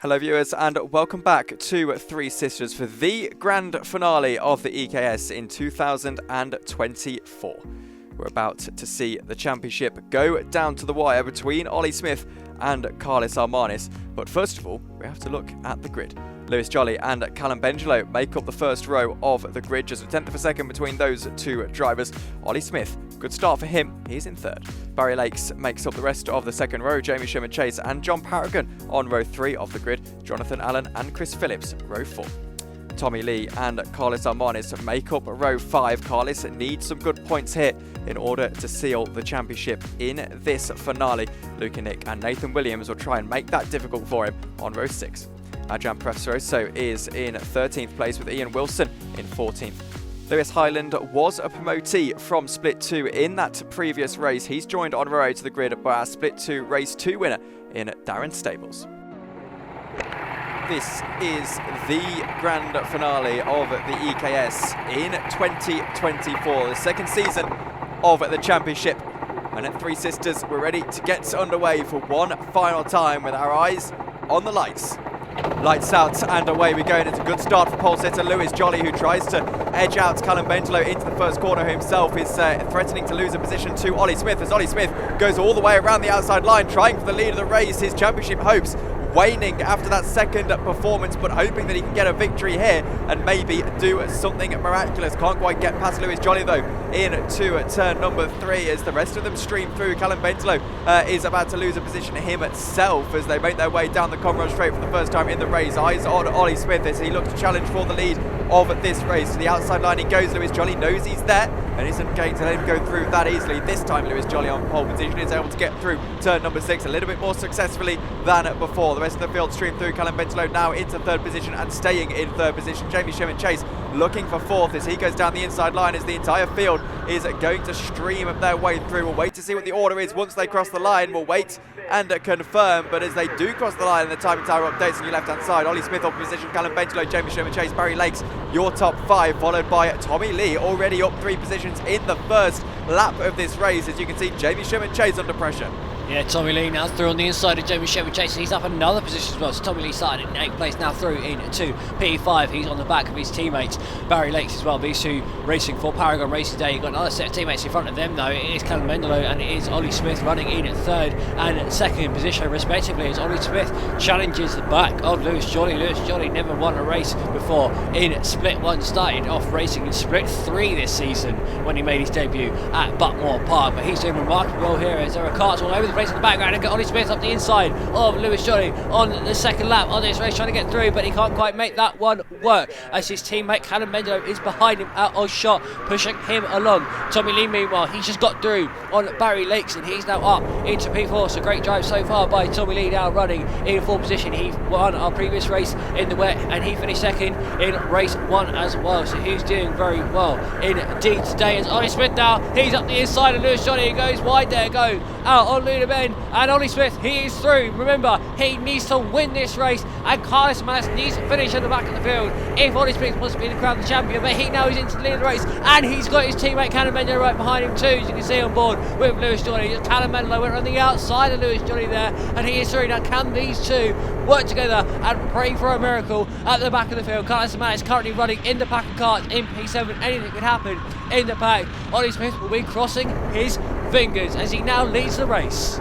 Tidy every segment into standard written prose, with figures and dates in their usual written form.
Hello viewers and welcome back to Three Sisters for the grand finale of the EKS in 2024. We're about to see the championship go down to the wire between Olly Smith and Karlis Elmanis, but first of all we have to look at the grid. Lewis Jolley and Callum Bendelow make up the first row of the grid, just a tenth of a second between those two drivers. Olly Smith, good start for him, he's in third. Barry Lakes makes up the rest of the second row, Jamie Sheerman-Chase and John Paragon on row 3 of the grid, Jonathan Allen and Chris Phillips row 4. Tommy Lee and Karlis Elmanis make up row 5. Karlis needs some good points here in order to seal the championship in this finale. Luke Nick and Nathan Williams will try and make that difficult for him on row 6. Adrian Professoroso is in 13th place with Ian Wilson in 14th. Lewis Highland was a promotee from Split 2 in that previous race. He's joined on row 8 to the grid by our Split 2 race 2 winner in Darren Stables. This is the grand finale of the EKS in 2024, the second season of the championship. And at Three Sisters, we're ready to get underway for one final time with our eyes on the lights. Lights out and away we go, and it's a good start for pole sitter Lewis Jolley, who tries to edge out Callum Bendelow into the first corner himself. Is threatening to lose a position to Olly Smith as Olly Smith goes all the way around the outside line, trying for the lead of the race. His championship hopes waning after that second performance, but hoping that he can get a victory here and maybe do something miraculous. Can't quite get past Lewis Jolley though into turn number 3 as the rest of them stream through. Callum Bendelow is about to lose a position himself as they make their way down the Conroe Straight for the first time in the race. Eyes on Olly Smith as he looks to challenge for the lead of this race. To the outside line he goes. Lewis Jolley knows he's there and isn't going to let him go through that easily. This time Lewis Jolley on pole position is able to get through turn number 6 a little bit more successfully than before. The rest of the field stream through. Callum Bendelow now into third position and staying in third position. Jamie Sheerman-Chase looking for fourth as he goes down the inside line as the entire field is going to stream their way through. We'll wait to see what the order is once they cross the line. We'll wait and confirm, but as they do cross the line and the timing tower updates on your left hand side, Olly Smith off position, Callum Bendelow, Jamie Sheerman-Chase, Barry Lakes, your top 5, followed by Tommy Lee, already up 3 positions in the first lap of this race. As you can see, Jamie Sheerman-Chase under pressure. Yeah, Tommy Lee now through on the inside of Jamie Sheerman-Chase. He's up another position as well. So Tommy Lee started in 8th place, now through into P5. He's on the back of his teammates. Barry Lakes as well. These two racing for Paragon Racing Day. You've got another set of teammates in front of them though. It is Callum Bendelow and it is Olly Smith running in at 3rd and 2nd position respectively as Olly Smith challenges the back of Lewis Jolley. Lewis Jolley never won a race before in Split 1. Started off racing in Split 3 this season when he made his debut at Buckmore Park. But he's doing remarkably well here as there are carts all over the place in the background, and get Olly Smith up the inside of Lewis Jolley on the second lap of this race, trying to get through, but he can't quite make that one work as his teammate Callum Bendelow is behind him out of shot, pushing him along. Tommy Lee meanwhile, he's just got through on Barry Lakes and he's now up into P4. So great drive so far by Tommy Lee, now running in 4th position. He won our previous race in the wet and he finished 2nd in race 1 as well, so he's doing very well indeed today. As Olly Smith now, he's up the inside of Lewis Jolley, he goes wide there, go out on Luna Ben, and Olly Smith, he is through. Remember, he needs to win this race and Karlis Elmanis needs to finish at the back of the field if Olly Smith wants to be the crowned champion. But he now is into the lead of the race and he's got his teammate Callum Bendelow right behind him too, as you can see on board with Lewis Jolley. Callum Bendelow went on the outside of Lewis Jolley there and he is through. Now can these two work together and pray for a miracle at the back of the field? Karlis Elmanis currently running in the pack of carts in P7. Anything could happen in the pack. Olly Smith will be crossing his fingers as he now leads the race.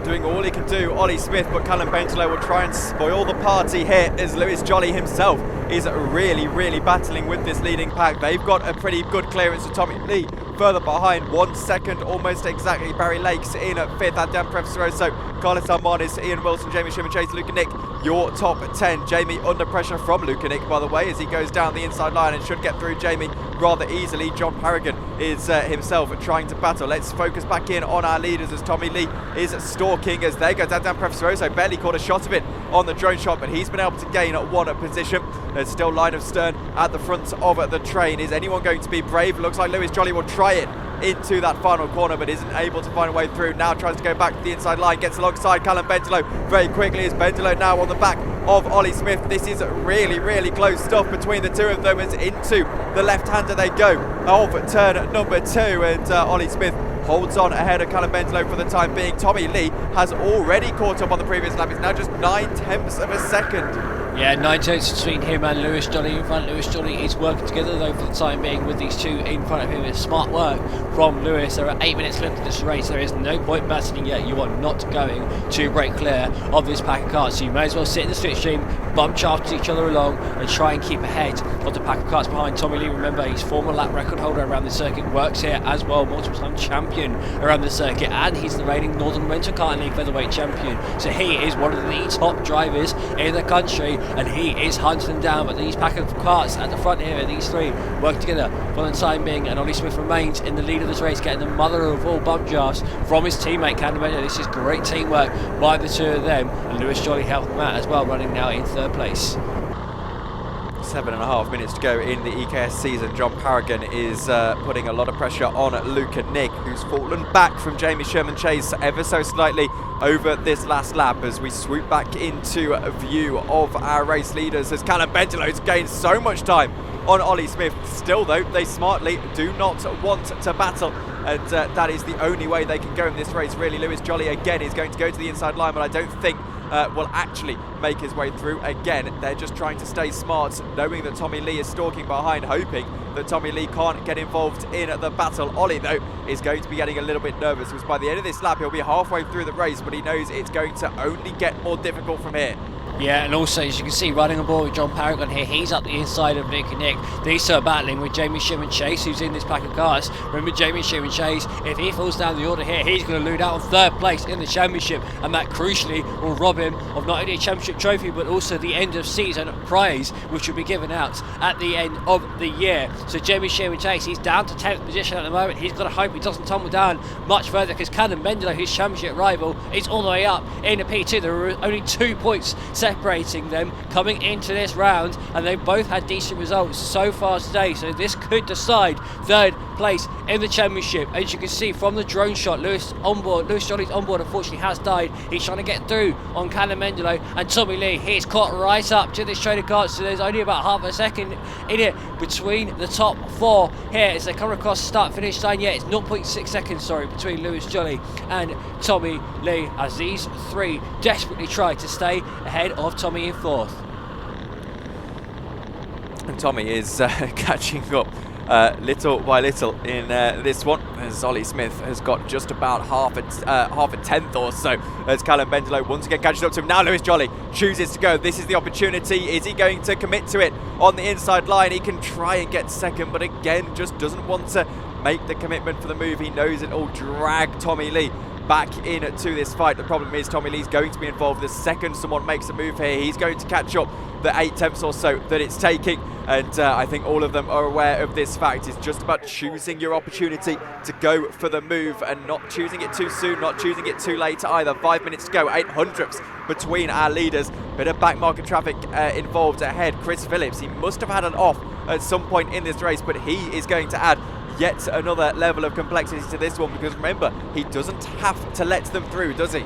Doing all he can do, Olly Smith, but Callum Bendelow will try and spoil the party here as Lewis Jolley himself is really battling with this leading pack. They've got a pretty good clearance of Tommy Lee further behind, 1 second almost exactly. Barry Lakes in at 5th, Adrian Professoroso, Karlis Elmanis, Ian Wilson, Jamie Sheerman-Chase, Luke Nick, your top 10. Jamie under pressure from Luke Nick, by the way, as he goes down the inside line and should get through Jamie rather easily. John Paragon is himself trying to battle. Let's focus back in on our leaders as Tommy Lee is stalking as there goes Adrian Professoroso. Barely caught a shot of it on the drone shot, but he's been able to gain 1 position. There's still line of stern at the front of the train. Is anyone going to be brave? Looks like Lewis Jolley will try it into that final corner but isn't able to find a way through. Now tries to go back to the inside line, gets alongside Callum Bendelow very quickly as Bendelow now on the back of Olly Smith. This is really close stuff between the two of them as into the left-hander they go of turn number 2, and Olly Smith holds on ahead of Callum Bendelow for the time being. Tommy Lee has already caught up on the previous lap. It's now just 9/10 of a second. Yeah, 9/10 between him and Lewis Jolley in front. Lewis Jolley is working together though for the time being with these two in front of him. It's smart work from Lewis. There are 8 minutes left of this race. There is no point battling yet. You are not going to break clear of this pack of cars, so you may as well sit in the slipstream, bump charge each other along and try and keep ahead of the pack of cars behind. Tommy Lee, remember, he's former lap record holder around the circuit, works here as well, multiple time champion around the circuit, and he's the reigning Northern Rental Car League featherweight champion, so he is one of the top drivers in the country, and he is hunting them down. But these pack of carts at the front here, these three work together for the time being, and Olly Smith remains in the lead of this race, getting the mother of all bump drafts from his teammate Callum Bendelow. This is great teamwork by the two of them, and Lewis Jolley helping them out as well, running now in third place. 7.5 minutes to go in the EKS season. John Paragon is putting a lot of pressure on Luke and Nick, who's fallen back from Jamie Sheerman-Chase ever so slightly over this last lap as we swoop back into a view of our race leaders as Callum Bendelow's gained so much time on Olly Smith. Still though, they smartly do not want to battle, and that is the only way they can go in this race really. Lewis Jolley again is going to go to the inside line, but I don't think will actually make his way through again. They're just trying to stay smart, knowing that Tommy Lee is stalking behind, hoping that Tommy Lee can't get involved in the battle. Ollie though is going to be getting a little bit nervous, because by the end of this lap he'll be halfway through the race, but he knows it's going to only get more difficult from here. Yeah, and also, as you can see, running aboard with John Paragon here, he's up the inside of Nick and Nick. These two are battling with Jamie Sheerman-Chase, who's in this pack of cars. Remember, Jamie Sheerman-Chase, if he falls down the order here, he's going to lose out on third place in the championship, and that crucially will rob him of not only a championship trophy, but also the end of season prize, which will be given out at the end of the year. So Jamie Sheerman-Chase, he's down to 10th position at the moment. He's got to hope he doesn't tumble down much further, because Callum Bendelow, his championship rival, is all the way up in the P2. There are only 2 points separating them coming into this round, and they both had decent results so far today, so this could decide third place in the championship. As you can see from the drone shot, Lewis Jolley's onboard unfortunately has died. He's trying to get through on Callum Bendelow, and Tommy Lee, he's caught right up to this train of cars, so there's only about half a second in it between the top 4 here as they come across the start finish line. Yeah, it's 0.6 seconds between Lewis Jolley and Tommy Lee, as these three desperately try to stay ahead of Tommy in 4th. And Tommy is catching up little by little in this one, as Olly Smith has got just about half a tenth or so as Callum Bendelow once again catches up to him. Now Lewis Jolley chooses to go. This is the opportunity. Is he going to commit to it on the inside line? He can try and get second, but again just doesn't want to make the commitment for the move. He knows it'll drag Tommy Lee back into this fight. The problem is Tommy Lee's going to be involved the second someone makes a move here. He's going to catch up the 8 tenths or so that it's taking, and I think all of them are aware of this fact. It's just about choosing your opportunity to go for the move and not choosing it too soon, not choosing it too late either. 5 minutes to go, 800ths between our leaders. Bit of back market traffic involved ahead. Chris Phillips, he must have had an off at some point in this race, but he is going to add yet another level of complexity to this one, because remember, he doesn't have to let them through, does he?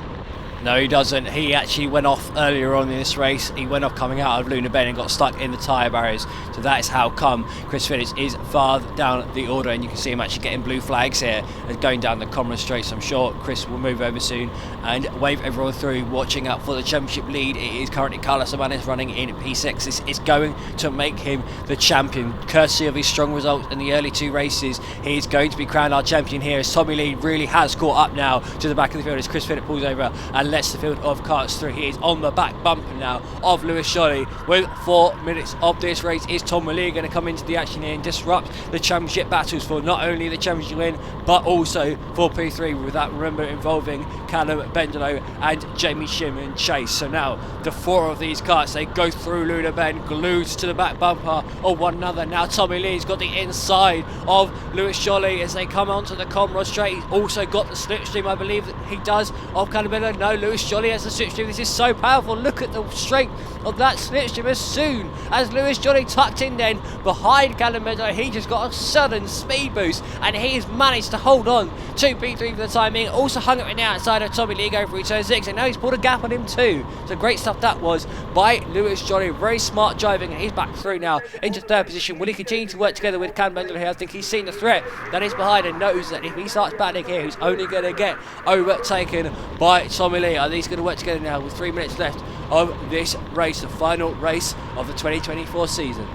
No, he doesn't. He actually went off earlier on in this race. He went off coming out of Luna Bend and got stuck in the tyre barriers. So that is how come Chris Phillips is far down the order, and you can see him actually getting blue flags here and going down the Commonwealth Straight. So I'm sure Chris will move over soon and wave everyone through, watching out for the championship lead. It is currently Karlis Elmanis running in P6. This is going to make him the champion, courtesy of his strong results in the early 2 races. He is going to be crowned our champion here, as Tommy Lee really has caught up now to the back of the field as Chris Phillips pulls over and lets the field of carts through. He is on the back bumper now of Lewis Jolley. With 4 minutes of this race, is Tommy Lee going to come into the action here and disrupt the championship battles for not only the championship win, but also for P3, with that, remember, involving Callum Bendelow and Jamie Sheerman-Chase. So now the 4 of these carts, they go through Luna Bend, glued to the back bumper of one another. Now Tommy Lee's got the inside of Lewis Jolley as they come onto the Comrade Straight. He's also got the slipstream, I believe that he does, of Callum Bendelow. No, though. Lewis Jolley has the slipstream. This is so powerful. Look at the strength of that slipstream. As soon as Lewis Jolley tucked in then behind Callum Bendelow, he just got a sudden speed boost, and he has managed to hold on to P3 for the time being. Also hung up in the outside of Tommy Lee going for turn 6, and now he's pulled a gap on him too. So great stuff that was by Lewis Jolley. Very smart driving, and he's back through now into third position. Will he continue to work together with Callum Bendelow here? I think he's seen the threat that is behind and knows that if he starts battling here, he's only going to get overtaken by Tommy Lee. Are these going to work together now with 3 minutes left of this race, the final race of the 2024 season?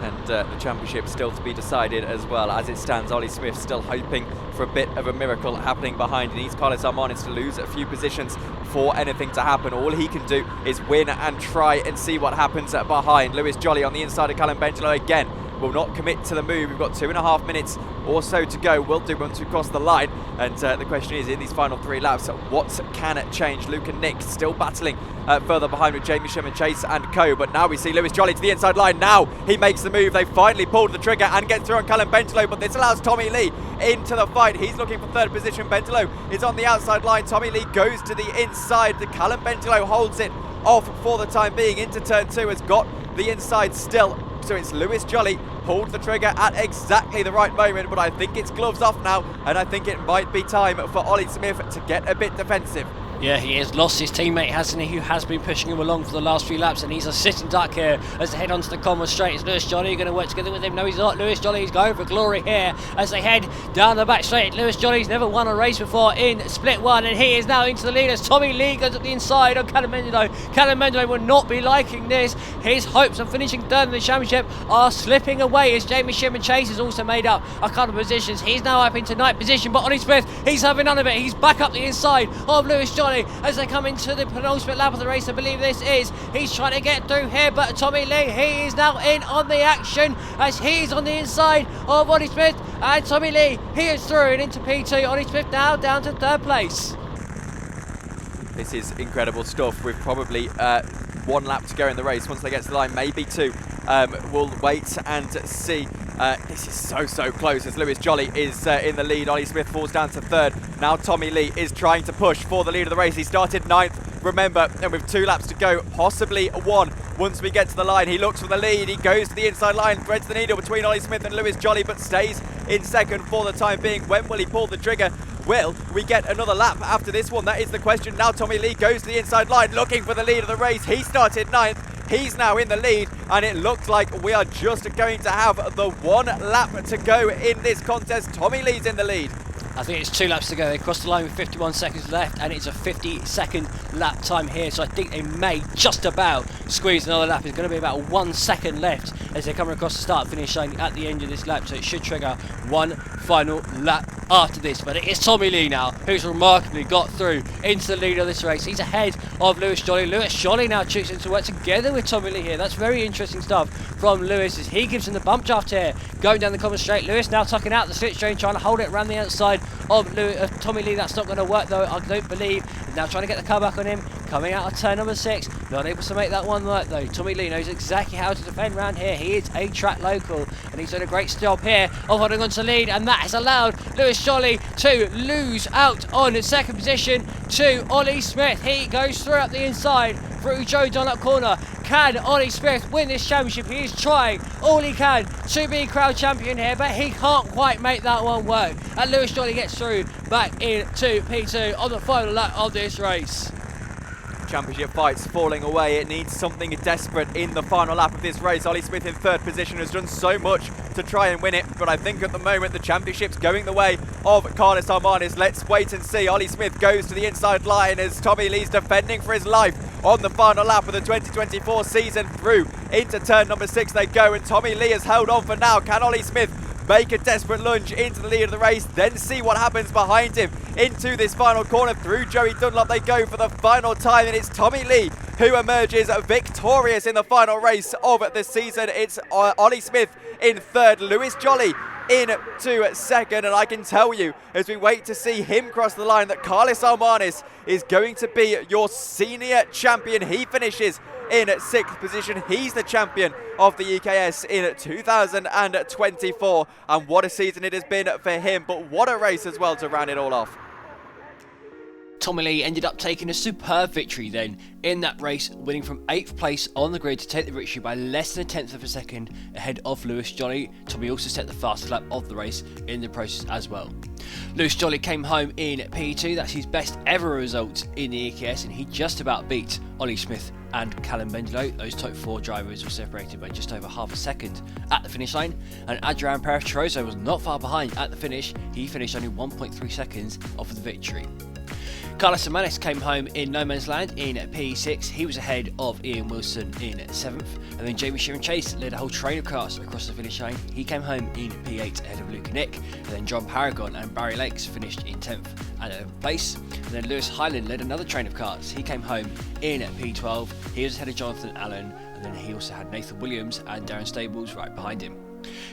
And the championship still to be decided as well. As it stands, Olly Smith still hoping for a bit of a miracle happening behind. He needs Karlis Elmanis to lose a few positions for anything to happen. All he can do is win and try and see what happens behind. Lewis Jolley on the inside of Callum Bendelow again. Will not commit to the move. We've got 2.5 minutes or so to go. Will do once we cross the line. And the question is, in these final 3 laps, what can it change? Luke and Nick still battling further behind with Sheerman-Chase and co. But now we see Lewis Jolley to the inside line. Now he makes the move. They finally pulled the trigger and get through on Callum Bendelow. But this allows Tommy Lee into the fight. He's looking for third position. Bendelow is on the outside line. Tommy Lee goes to the inside. The Callum Bendelow holds it off for the time being. Into turn 2 has got the inside still. So it's Lewis Jolley pulled the trigger at exactly the right moment, but I think it's gloves off now, and I think it might be time for Olly Smith to get a bit defensive. Yeah, he has lost his teammate, hasn't he, who has been pushing him along for the last few laps, and he's a sitting duck here as they head onto the common straight. Is Lewis Jolley going to work together with him? No, he's not. Lewis Jolley is going for glory here as they head down the back straight. Lewis Jolley's never won a race before in split 1, and he is now into the lead as Tommy Lee goes at the inside of Callum Bendelow. Callum Bendelow will not be liking this. His hopes of finishing third in the championship are slipping away as Sheerman-Chase has also made up a couple of positions. He's now up into 9th position, but Olly Smith, he's having none of it. He's back up the inside of Lewis Jolley as they come into the penultimate lap of the race, I believe this is. He's trying to get through here, but Tommy Lee, he is now in on the action as he's on the inside of Olly Smith, and Tommy Lee, he is through and into P2. Olly Smith now down to third place. This is incredible stuff with probably 1 lap to go in the race. Once they get to the line, maybe 2. We'll wait and see. This is so close as Lewis Jolley is in the lead. Olly Smith falls down to 3rd. Now Tommy Lee is trying to push for the lead of the race. He started 9th, remember, and with 2 laps to go, possibly 1 once we get to the line. He looks for the lead. He goes to the inside line, threads the needle between Olly Smith and Lewis Jolley, but stays in 2nd for the time being. When will he pull the trigger? Will we get another lap after this one? That is the question. Now Tommy Lee goes to the inside line looking for the lead of the race. He started 9th. He's now in the lead, and it looks like we are just going to have the 1 lap to go in this contest. Tommy Lee's in the lead. I think it's 2 laps to go. They crossed the line with 51 seconds left, and it's a 50-second lap time here. So I think they may just about squeeze another lap. It's going to be about 1 second left as they come across the start finish line at the end of this lap. So it should trigger 1 final lap after this. But it is Tommy Lee now who's remarkably got through into the lead of this race. He's ahead of Lewis Jolley. Lewis Jolley now choosing to work together with Tommy Lee here. That's very interesting stuff from Lewis as he gives him the bump draft here. Going down the common straight. Lewis now tucking out the switch train, trying to hold it around the outside of Tommy Lee. That's not going to work though, I don't believe. He's now trying to get the car back on him. Coming out of turn number 6. Not able to make that one work though. Tommy Lee knows exactly how to defend around here. He is a track local and he's done a great job here of holding on to lead, and that has allowed Lewis Jolley to lose out on 2nd position to Olly Smith. He goes through up the inside through Joe Dunlop corner. Can Olly Smith win this championship? He is trying all he can to be crowd champion here, but he can't quite make that one work. And Lewis Jolley gets through back into P2 on the final lap of this race. Championship fights falling away. It needs something desperate in the final lap of this race. Olly Smith in 3rd position has done so much to try and win it, but I think at the moment the championship's going the way of Karlis Elmanis. Let's wait and see. Olly Smith goes to the inside line as Tommy Lee's defending for his life on the final lap of the 2024 season. Through into turn number 6 they go, and Tommy Lee has held on for now. Can Olly Smith make a desperate lunge into the lead of the race, then see what happens behind him into this final corner? Through Joey Dunlop they go for the final time, and it's Tommy Lee who emerges victorious in the final race of the season. It's Olly Smith in 3rd, Lewis Jolley into 2nd, and I can tell you as we wait to see him cross the line that Karlis Elmanis is going to be your senior champion. He finishes in 6th position. He's the champion of the EKS in 2024, and what a season it has been for him, but what a race as well to round it all off. Tommy Lee ended up taking a superb victory then in that race, winning from 8th place on the grid to take the victory by less than a tenth of a second ahead of Lewis Jolley. Tommy also set the fastest lap of the race in the process as well. Lewis Jolley came home in P2, that's his best ever result in the EKS, and he just about beat Olly Smith and Callum Bendelow. Those top 4 drivers were separated by just over half a second at the finish line, and Adrian Perez-Trozo was not far behind at the finish. He finished only 1.3 seconds off of the victory. Karlis Elmanis came home in no man's land in P6. He was ahead of Ian Wilson in 7th, and then Sheerman-Chase led a whole train of cars across the finish line. He came home in P8 ahead of Luke and Nick, and then John Paragon and Barry Lakes finished in 10th and 11th place. And then Lewis Hyland led another train of cars. He came home in P12. He was ahead of Jonathan Allen, and then he also had Nathan Williams and Darren Stables right behind him.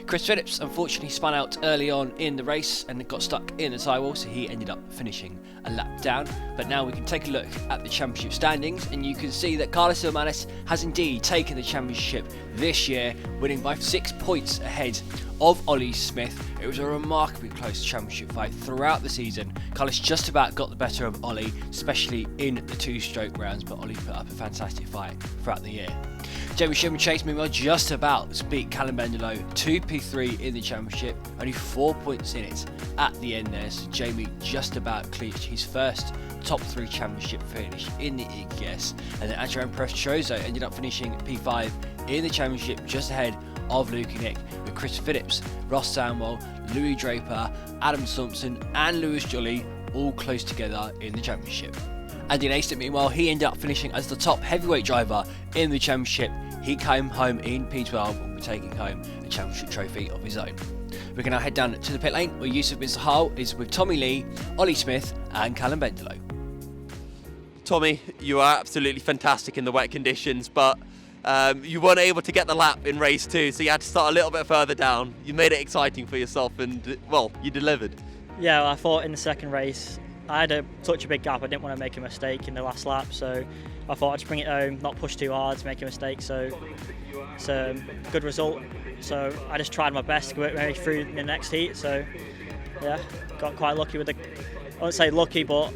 Chris Phillips unfortunately spun out early on in the race and got stuck in the tyre wall, so he ended up finishing a lap down. But now we can take a look at the championship standings, and you can see that Karlis Elmanis has indeed taken the championship this year, winning by 6 points ahead of Olly Smith. It was a remarkably close championship fight throughout the season. Karlis just about got the better of Olly, especially in the 2-stroke rounds, but Olly put up a fantastic fight throughout the year. Sheerman-Chase meanwhile just about beat Callum Bendelow to P3 in the championship, only 4 points in it at the end there, so Jamie just about clinched his first top 3 championship finish in the EKS, and then Adrian Perez-Trozo ended up finishing P5 in the championship just ahead of Luke and Nick, with Chris Phillips, Ross Samwell, Louis Draper, Adam Thompson and Lewis Jolley all close together in the championship. Andy Naismith, meanwhile, he ended up finishing as the top heavyweight driver in the championship. He came home in P12 and will be taking home a championship trophy of his own. We can now head down to the pit lane where Yusuf bin Sahal is with Tommy Lee, Olly Smith and Callum Bendelow. Tommy, you are absolutely fantastic in the wet conditions, but you weren't able to get the lap in race 2, so you had to start a little bit further down. You made it exciting for yourself and, well, you delivered. Yeah, well, I thought in the second race I had such a big gap, I didn't want to make a mistake in the last lap, so I thought I'd just bring it home, not push too hard to make a mistake, so it's a good result. So I just tried my best to work my way through in the next heat, so yeah, got quite lucky with I won't say lucky, but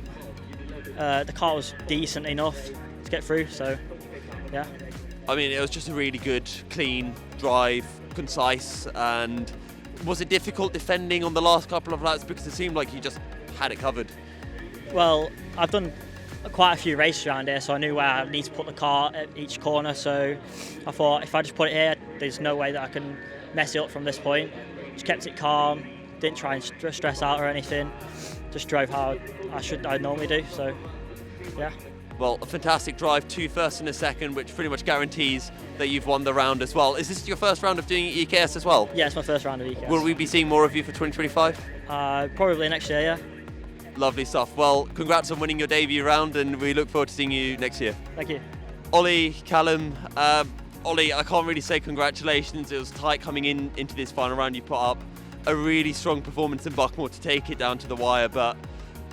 the car was decent enough to get through, so yeah. I mean, it was just a really good, clean drive, concise, and was it difficult defending on the last couple of laps because it seemed like you just had it covered? Well, I've done quite a few races around here, so I knew where I need to put the car at each corner, so I thought if I just put it here, there's no way that I can mess it up from this point. Just kept it calm, didn't try and stress out or anything, just drove how I normally do, so yeah. Well, a fantastic drive, 2 firsts and a second, which pretty much guarantees that you've won the round as well. Is this your first round of doing EKS as well? Yeah, it's my first round of EKS. Will we be seeing more of you for 2025? Probably next year, yeah. Lovely stuff. Well, congrats on winning your debut round, and we look forward to seeing you next year. Thank you. Olly, Callum, Olly, I can't really say congratulations. It was tight coming into this final round. You put up a really strong performance in Buckmore to take it down to the wire, but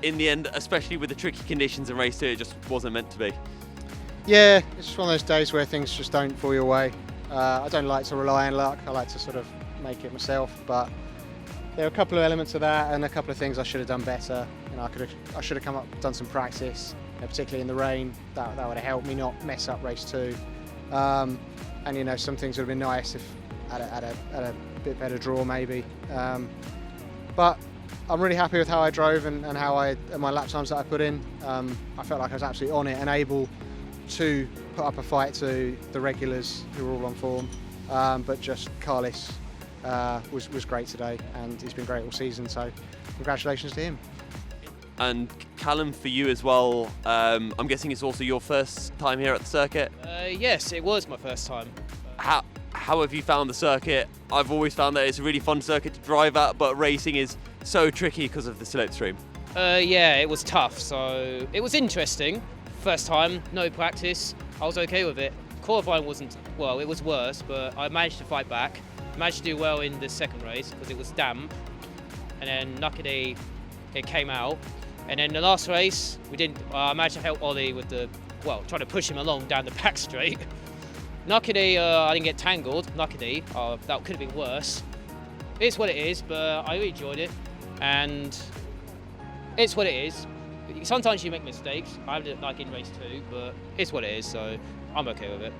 in the end, especially with the tricky conditions in race 2, it just wasn't meant to be. Yeah, it's just one of those days where things just don't fall your way. I don't like to rely on luck. I like to sort of make it myself, but there were a couple of elements of that and a couple of things I should have done better. You know, I should have come up, done some practice, particularly in the rain. That would have helped me not mess up race 2. And you know, some things would have been nice if had a bit better draw maybe. But I'm really happy with how I drove and how my lap times that I put in. I felt like I was absolutely on it and able to put up a fight to the regulars who were all on form. But just Karlis was great today, and he's been great all season, so congratulations to him. And Callum, for you as well, I'm guessing it's also your first time here at the circuit? Yes, it was my first time. How have you found the circuit? I've always found that it's a really fun circuit to drive at, but racing is so tricky because of the slipstream. Yeah, it was tough, so it was interesting. First time, no practice, I was okay with it. Qualifying wasn't, well, it was worse, but I managed to fight back. Managed to do well in the second race because it was damp, and then luckily it came out. And then the last race, I managed to help Olly with trying to push him along down the back straight. Luckily, I didn't get tangled. Luckily, that could have been worse. It's what it is, but I really enjoyed it, and it's what it is. sometimes you make mistakes. I did like in race 2, but it's what it is, so I'm okay with it.